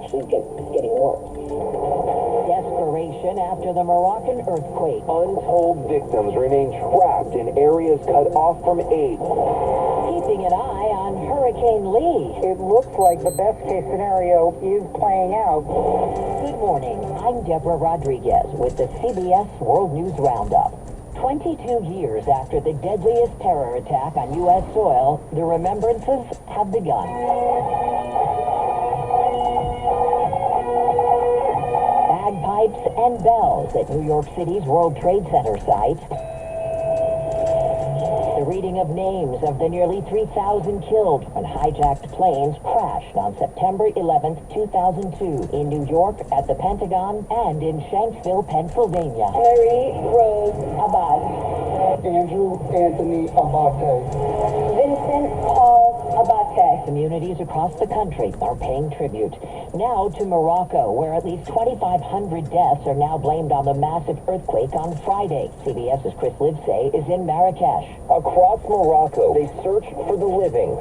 actually getting worse. Desperation after the Moroccan earthquake. Untold victims remain trapped in areas cut off from aid. Keeping an eye on Hurricane Lee. It looks like the best-case scenario is playing out. Good morning. I'm Deborah Rodriguez with the CBS World News Roundup. 22 years after the deadliest terror attack on U.S. soil, the remembrances have begun. Bagpipes and bells at New York City's World Trade Center site. The reading of names of the nearly 3,000 killed when hijacked planes crashed on September 11, 2002 in New York, at the Pentagon, and in Shanksville, Pennsylvania. Mary Rose Abad. Andrew Anthony Abate. Vincent Paul Abate. Communities across the country are paying tribute. Now to Morocco, where at least 2,500 deaths are now blamed on the massive earthquake on Friday. CBS's Chris Livesay is in Marrakesh. Across Morocco, they search for the living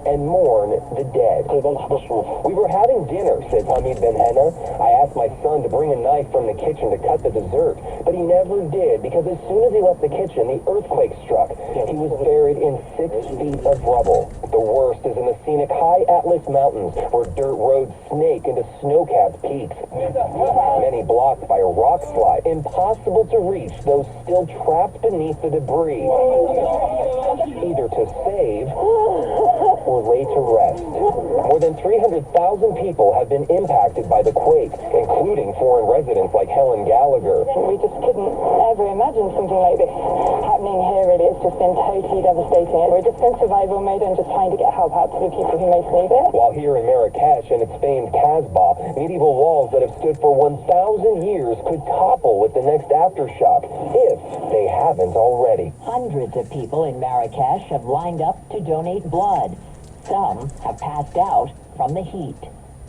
and mourn the dead. We were having dinner, said Hamid Ben Henna. I asked my son to bring a knife from the kitchen to cut the dessert, but he never did, because as soon as he left the kitchen, the earthquake struck. He was buried in 6 feet of rubble. The worst is in the scenic high Atlas Mountains, where dirt roads snake into snow-capped peaks. Many blocked by a rock slide, impossible to reach those still trapped beneath the debris, either to save or lay to rest. More than 300,000 people have been impacted by the quake, including foreign residents like Helen Gallagher. We just couldn't ever imagine something like this happening here. It's just been totally devastating. We're just in survival mode and just trying to get help out to the people who most need it. While here in Marrakesh and its famed Casbah, medieval walls that have stood for 1,000 years could topple with the next aftershock, if they haven't already. Hundreds of people in Marrakesh have lined up to donate blood. Some have passed out from the heat.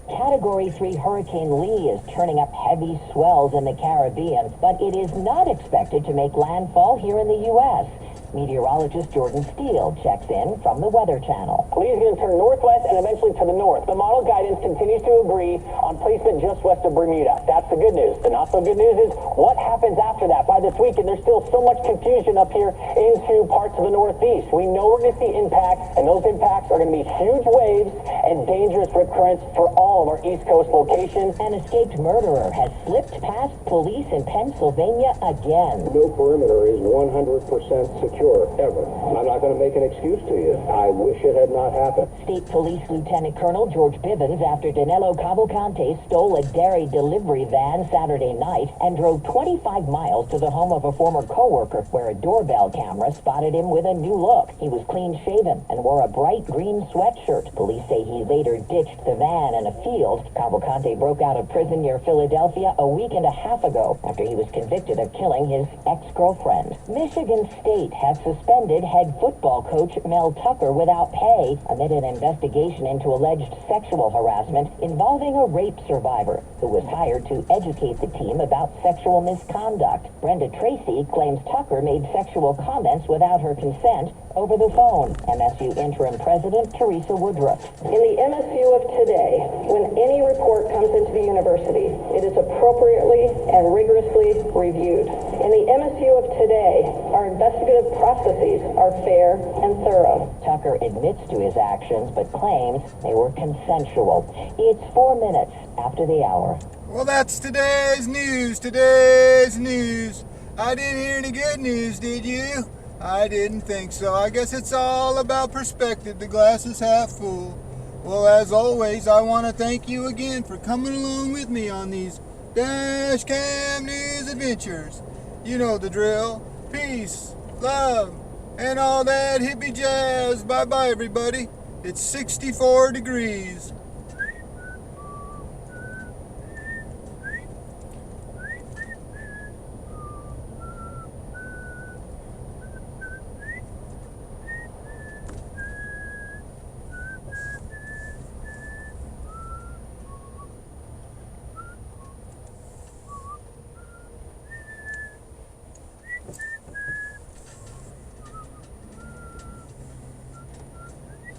Category 3 Hurricane Lee is turning up heavy swells in the Caribbean, but it is not expected to make landfall here in the U.S. Meteorologist Jordan Steele checks in from the Weather Channel. Lee is going to turn northwest and eventually to the north. The model guidance continues to agree on placement just west of Bermuda. That's the good news. The not so good news is what happens after that. By this weekend, there's still so much confusion up here into parts of the Northeast. We know we're going to see impacts, and those impacts are going to be huge waves and dangerous rip currents for all of our East Coast locations. An escaped murderer has slipped past police in Pennsylvania again. No perimeter is 100% secure. Ever. I'm not going to make an excuse to you. I wish it had not happened. State Police Lieutenant Colonel George Bivens after Danilo Cavalcante stole a dairy delivery van Saturday night and drove 25 miles to the home of a former co-worker, where a doorbell camera spotted him with a new look. He was clean-shaven and wore a bright green sweatshirt. Police say he later ditched the van in a field. Cavalcante broke out of prison near Philadelphia a week and a half ago after he was convicted of killing his ex-girlfriend. Michigan State has suspended head football coach Mel Tucker without pay amid an investigation into alleged sexual harassment involving a rape survivor who was hired to educate the team about sexual misconduct. Brenda Tracy claims Tucker made sexual comments without her consent over the phone. MSU interim president Teresa Woodruff. In the MSU of today, when any report comes into the university, it is appropriately and rigorously reviewed. In the MSU of today, our investigative processes are fair and thorough. Tucker admits to his actions but claims they were consensual. It's 4 minutes after the hour. Well, that's today's news. Today's news. I didn't hear any good news, did you? I didn't think so. I guess it's all about perspective. The glass is half full. Well, as always, I want to thank you again for coming along with me on these Dash Cam News adventures. You know the drill. Peace, love, and all that hippie jazz. Bye-bye, everybody. It's 64 degrees.